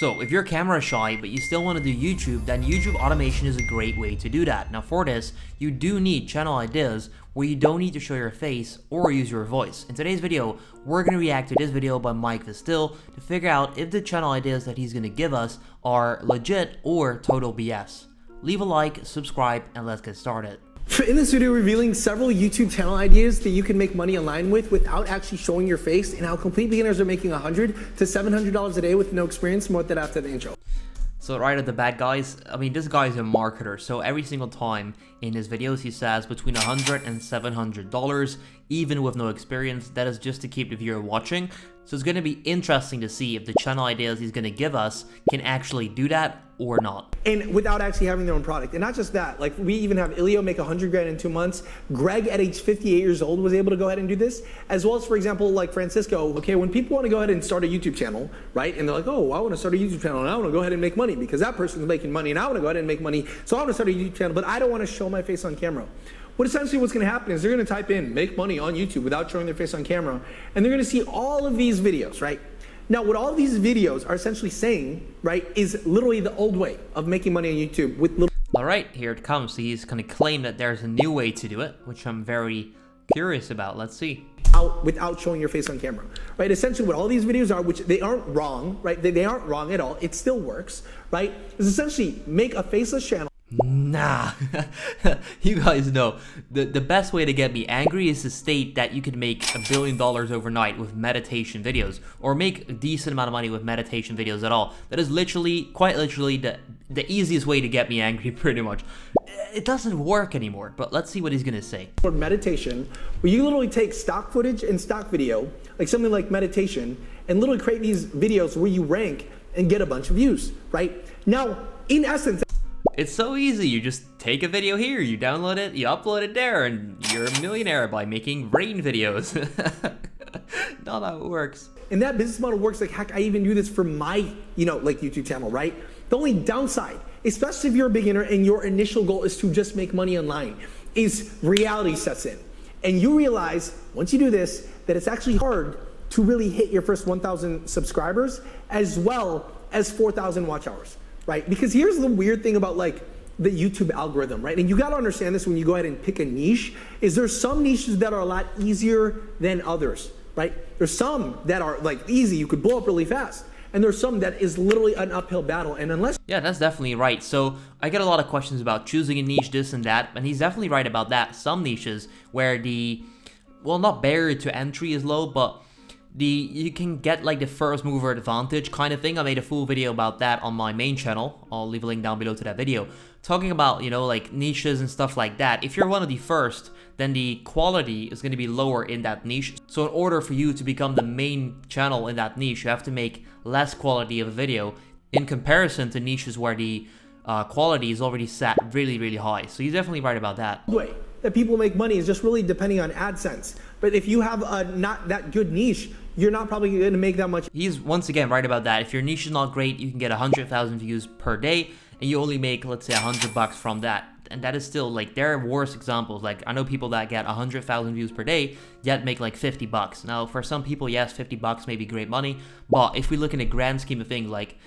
So if you're camera shy but you still want to do YouTube, then YouTube automation is a great way to do that. Now for this, you do need channel ideas where you don't need to show your face or use your voice. In today's video, we're going to react to this video by Mike Vestil to figure out if the channel ideas that he's going to give us are legit or total BS. Leave a like, subscribe, and let's get started. In this video, revealing several YouTube channel ideas that you can make money online with without actually showing your face, and how complete beginners are making $100 to $700 a day with no experience. More than after the intro. So right at the bat, guys, I mean, this guy is a marketer, so every single time in his videos he says between $100 and $700, even with no experience. That is just to keep the viewer watching. So it's going to be interesting to see if the channel ideas he's going to give us can actually do that or not. And without actually having their own product. And not just that, like we even have Ilio make 100 grand in 2 months. Greg at age 58 years old was able to go ahead and do this. As well as, for example, like Francisco. Okay, when people want to go ahead and start a YouTube channel, right? And they're like, oh, I want to start a YouTube channel and I want to go ahead and make money because that person's making money and I want to go ahead and make money. So I want to start a YouTube channel, but I don't want to show my face on camera. What's going to happen is they're going to type in make money on YouTube without showing their face on camera, and they're going to see all of these videos, right? Now, what all these videos are essentially saying, right, is literally the old way of making money on YouTube with little. All right, here it comes. He's going to claim that there's a new way to do it, which I'm very curious about. Let's see. Without showing your face on camera, right? Essentially what all these videos are, which they aren't wrong, right? They aren't wrong at all. It still works, right? Is essentially make a faceless channel. Nah, you guys know, the best way to get me angry is to state that you could make $1 billion overnight with meditation videos, or make a decent amount of money with meditation videos at all. That is literally, quite literally, the easiest way to get me angry, pretty much. It doesn't work anymore, but let's see what he's gonna say. For meditation, where you literally take stock footage and stock video, like something like meditation, and literally create these videos where you rank and get a bunch of views, right? Now, in essence, it's so easy. You just take a video here, you download it, you upload it there, and you're a millionaire by making rain videos. Not how it works. And that business model works like heck. I even do this for my, like YouTube channel, right? The only downside, especially if you're a beginner and your initial goal is to just make money online, is reality sets in. And you realize, once you do this, that it's actually hard to really hit your first 1,000 subscribers as well as 4,000 watch hours. Right? Because here's the weird thing about like the YouTube algorithm, right? And you got to understand this when you go ahead and pick a niche, is there's some niches that are a lot easier than others, right? There's some that are like easy, you could blow up really fast. And there's some that is literally an uphill battle. And unless... Yeah, that's definitely right. So I get a lot of questions about choosing a niche, this and that, and he's definitely right about that. Some niches where the, well, not barrier to entry is low, but you can get like the first mover advantage kind of thing. I made a full video about that on my main channel. I'll leave a link down below to that video, talking about, like niches and stuff like that. If you're one of the first, then the quality is going to be lower in that niche. So in order for you to become the main channel in that niche, you have to make less quality of a video in comparison to niches where the quality is already set really, really high. So he's definitely right about that. Way that people make money is just really depending on AdSense. But if you have a not that good niche, you're not probably going to make that much. He's once again right about that. If your niche is not great, you can get 100,000 views per day, and you only make, let's say, $100 from that. And that is still, like, there are worse examples. Like, I know people that get 100,000 views per day, yet make like $50. Now, for some people, yes, $50 may be great money, but if we look in the grand scheme of things, like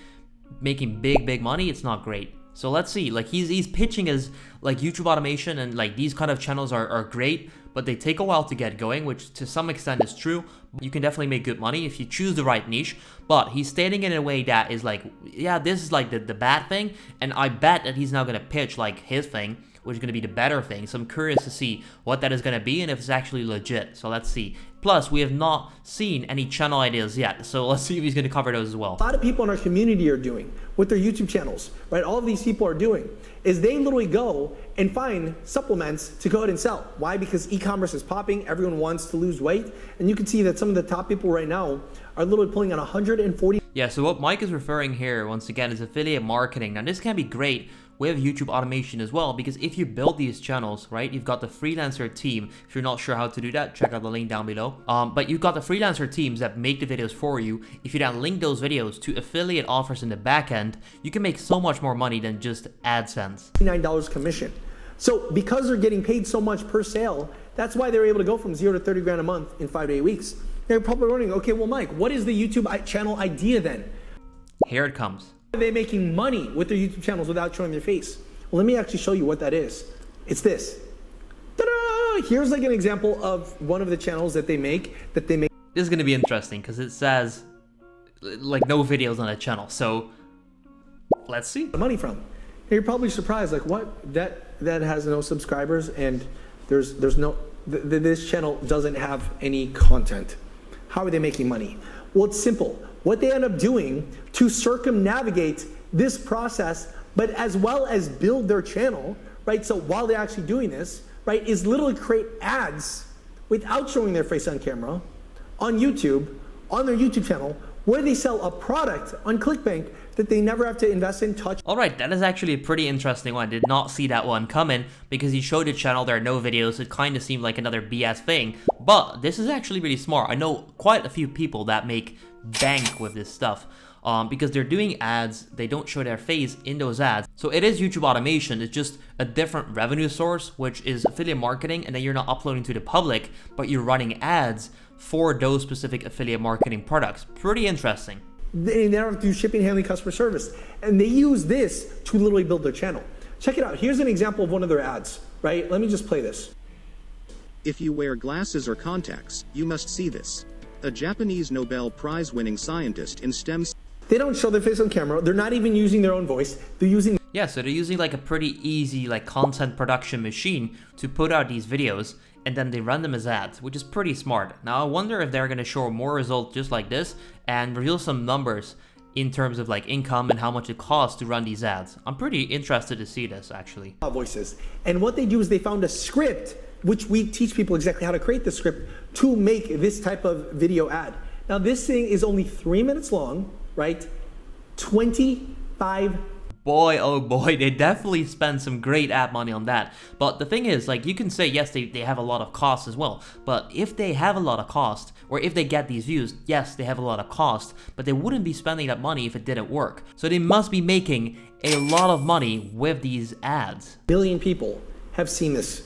making big money, it's not great. So let's see, like he's pitching as like YouTube automation and like these kind of channels are great, but they take a while to get going, which to some extent is true. You can definitely make good money if you choose the right niche, but he's stating it in a way that is like, yeah, this is like the bad thing, and I bet that he's now going to pitch like his thing, which is going to be the better thing. So I'm curious to see what that is going to be and if it's actually legit. So let's see. Plus, we have not seen any channel ideas yet, so let's see if he's going to cover those as well. A lot of people in our community are doing with their YouTube channels, right? All of these people are doing is they literally go and find supplements to go ahead and sell. Why? Because e-commerce is popping. Everyone wants to lose weight. And you can see that some of the top people right now are literally pulling on 140. Yeah, so what Mike is referring here, once again, is affiliate marketing. Now, this can be great with YouTube automation as well, because if you build these channels, right, you've got the freelancer team. If you're not sure how to do that, check out the link down below. But you've got the freelancer teams that make the videos for you. If you then link those videos to affiliate offers in the back end, you can make so much more money than just AdSense. $9 commission. So because they're getting paid so much per sale, that's why they're able to go from 0 to 30 grand a month in 5 to 8 weeks. They're probably wondering, okay, well, Mike, what is the YouTube channel idea then? Here it comes. Are they making money with their YouTube channels without showing their face? Well, let me actually show you what that is. It's this. Ta-da! Here's like an example of one of the channels that they make. This is going to be interesting because it says like no videos on that channel. So let's see. The money from. You're probably surprised, like what? That has no subscribers and there's no, this channel doesn't have any content. How are they making money? Well, it's simple. What they end up doing to circumnavigate this process, but as well as build their channel, right? So while they're actually doing this, right, is literally create ads without showing their face on camera on YouTube, on their YouTube channel, where they sell a product on ClickBank that they never have to invest in, touch. All right, that is actually a pretty interesting one. I did not see that one coming because he showed the channel, there are no videos. It kind of seemed like another BS thing, but this is actually really smart. I know quite a few people that make bank with this stuff because they're doing ads. They don't show their face in those ads. So it is YouTube automation. It's just a different revenue source, which is affiliate marketing, and then you're not uploading to the public, but you're running ads for those specific affiliate marketing products. Pretty interesting. They never have to do shipping, handling, customer service. And they use this to literally build their channel. Check it out. Here's an example of one of their ads, right? Let me just play this. If you wear glasses or contacts, you must see this. A Japanese Nobel Prize winning scientist in STEM. They don't show their face on camera. They're not even using their own voice. They're using... Yeah, so they're using like a pretty easy like content production machine to put out these videos, and then they run them as ads, which is pretty smart. Now I wonder if they're going to show more results just like this and reveal some numbers in terms of like income and how much it costs to run these ads. I'm pretty interested to see this actually. Voices. And what they do is they found a script, which we teach people exactly how to create the script to make this type of video ad. Now this thing is only 3 minutes long, right? 25. Boy, oh boy, they definitely spend some great ad money on that. But the thing is, like, you can say, yes, they have a lot of cost as well. But if they have a lot of cost, or if they get these views, yes, they have a lot of cost, but they wouldn't be spending that money if it didn't work. So they must be making a lot of money with these ads. Billion people have seen this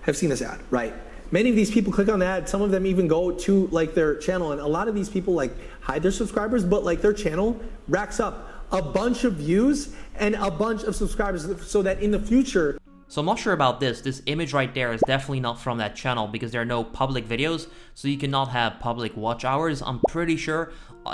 ad, right? Many of these people click on the ad. Some of them even go to like their channel, and a lot of these people like hide their subscribers, but like their channel racks up a bunch of views and a bunch of subscribers so that in the future. So I'm not sure about this. This image right there is definitely not from that channel because there are no public videos, so you cannot have public watch hours. I'm pretty sure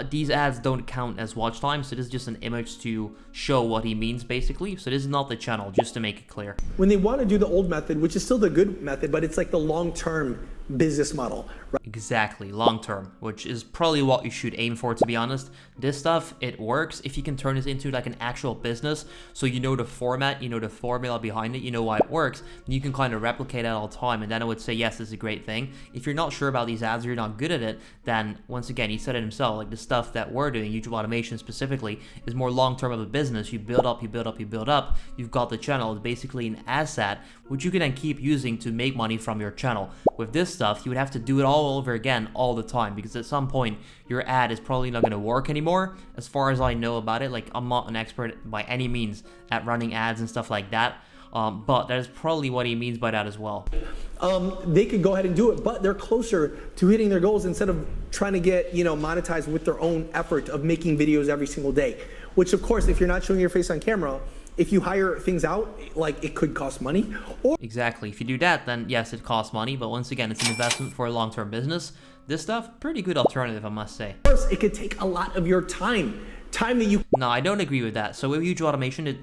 these ads don't count as watch time, so this is just an image to show what he means basically. So this is not the channel, just to make it clear. When they want to do the old method, which is still the good method, but it's like the long-term business model, right? Exactly, long-term, which is probably what you should aim for, to be honest. This stuff, it works if you can turn this into like an actual business, so you know the format, you know the formula behind it, you know why it works, and you can kind of replicate that all the time, and then I would say, yes, this is a great thing. If you're not sure about these ads or you're not good at it, then once again, he said it himself, like the stuff that we're doing, YouTube automation specifically, is more long-term of a business. You build up, you build up, you build up. You've got the channel. It's basically an asset, which you can then keep using to make money from your channel. With this stuff, you would have to do it all over again all the time, because at some point, your ad is probably not going to work anymore. As far as I know about it, like I'm not an expert by any means at running ads and stuff like that. But that is probably what he means by that as well. They could go ahead and do it, but they're closer to hitting their goals instead of trying to get, monetized with their own effort of making videos every single day. Which, of course, if you're not showing your face on camera, if you hire things out, like it could cost money. Or exactly. If you do that, then yes, it costs money. But once again, it's an investment for a long-term business. This stuff, pretty good alternative, I must say. Of course, it could take a lot of your time that you... No, I don't agree with that. So with YouTube automation, it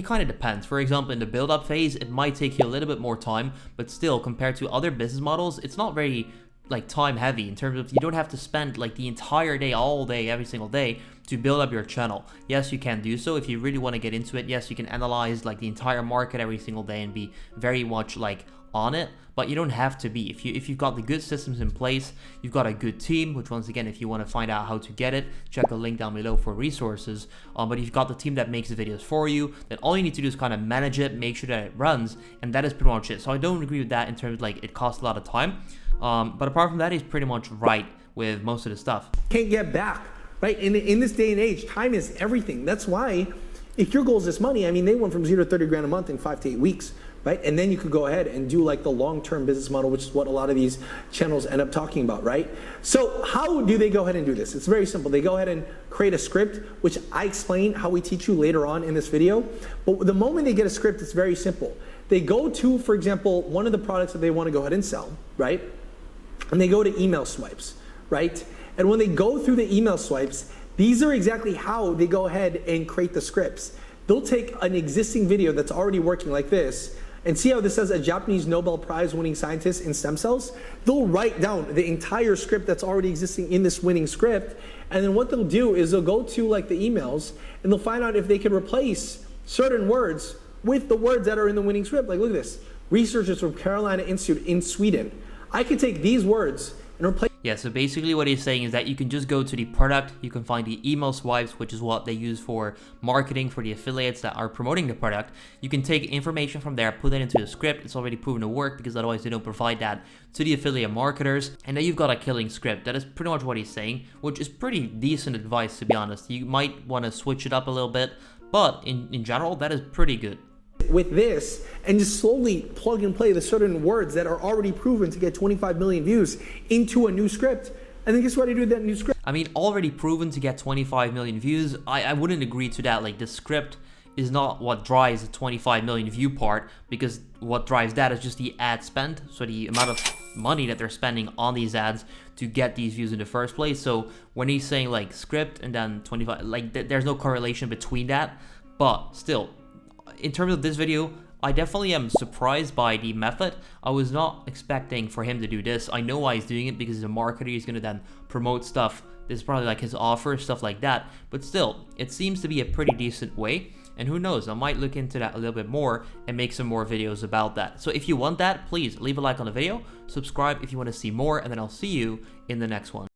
kind of depends. For example, in the build-up phase, it might take you a little bit more time, but still, compared to other business models, it's not very like time heavy in terms of you don't have to spend like the entire day, all day, every single day to build up your channel. Yes, you can do so if you really want to get into it. Yes, you can analyze like the entire market every single day and be very much like on it, but you don't have to be. If you've got the good systems in place, you've got a good team, which once again, if you want to find out how to get it, check the link down below for resources. But you've got the team that makes the videos for you, then all you need to do is kind of manage it, make sure that it runs, and that is pretty much it. So I don't agree with that in terms of like it costs a lot of time. But apart from that, he's pretty much right with most of the stuff. Can't get back, right? In this day and age, time is everything. That's why if your goal is this money, I mean, they went from 0 to 30 grand a month in 5 to 8 weeks, right? And then you could go ahead and do like the long-term business model, which is what a lot of these channels end up talking about, right? So how do they go ahead and do this? It's very simple. They go ahead and create a script, which I explain how we teach you later on in this video. But the moment they get a script, it's very simple. They go to, for example, one of the products that they want to go ahead and sell, right? And they go to email swipes, right? And when they go through the email swipes, these are exactly how they go ahead and create the scripts. They'll take an existing video that's already working like this, and see how this says a Japanese Nobel Prize winning scientist in stem cells? They'll write down the entire script that's already existing in this winning script, and then what they'll do is they'll go to like the emails, and they'll find out if they can replace certain words with the words that are in the winning script. Like, look at this. Researchers from Carolina Institute in Sweden. I could take these words and replace. Yeah, so basically what he's saying is that you can just go to the product, you can find the email swipes, which is what they use for marketing for the affiliates that are promoting the product. You can take information from there, put it into the script. It's already proven to work because otherwise they don't provide that to the affiliate marketers. And then you've got a killing script. That is pretty much what he's saying, which is pretty decent advice, to be honest. You might want to switch it up a little bit, but in general, that is pretty good. With this and just slowly plug and play the certain words that are already proven to get 25 million views into a new script. And then guess what I do with that new script? I mean, already proven to get 25 million views. I wouldn't agree to that. Like, the script is not what drives the 25 million view part, because what drives that is just the ad spend. So the amount of money that they're spending on these ads to get these views in the first place. So when he's saying like script and then 25, like there's no correlation between that. But still, in terms of this video, I definitely am surprised by the method. I was not expecting for him to do this. I know why he's doing it, because he's a marketer. He's going to then promote stuff. This is probably like his offer, stuff like that. But still, it seems to be a pretty decent way. And who knows, I might look into that a little bit more and make some more videos about that. So if you want that, please leave a like on the video, subscribe if you want to see more, and then I'll see you in the next one.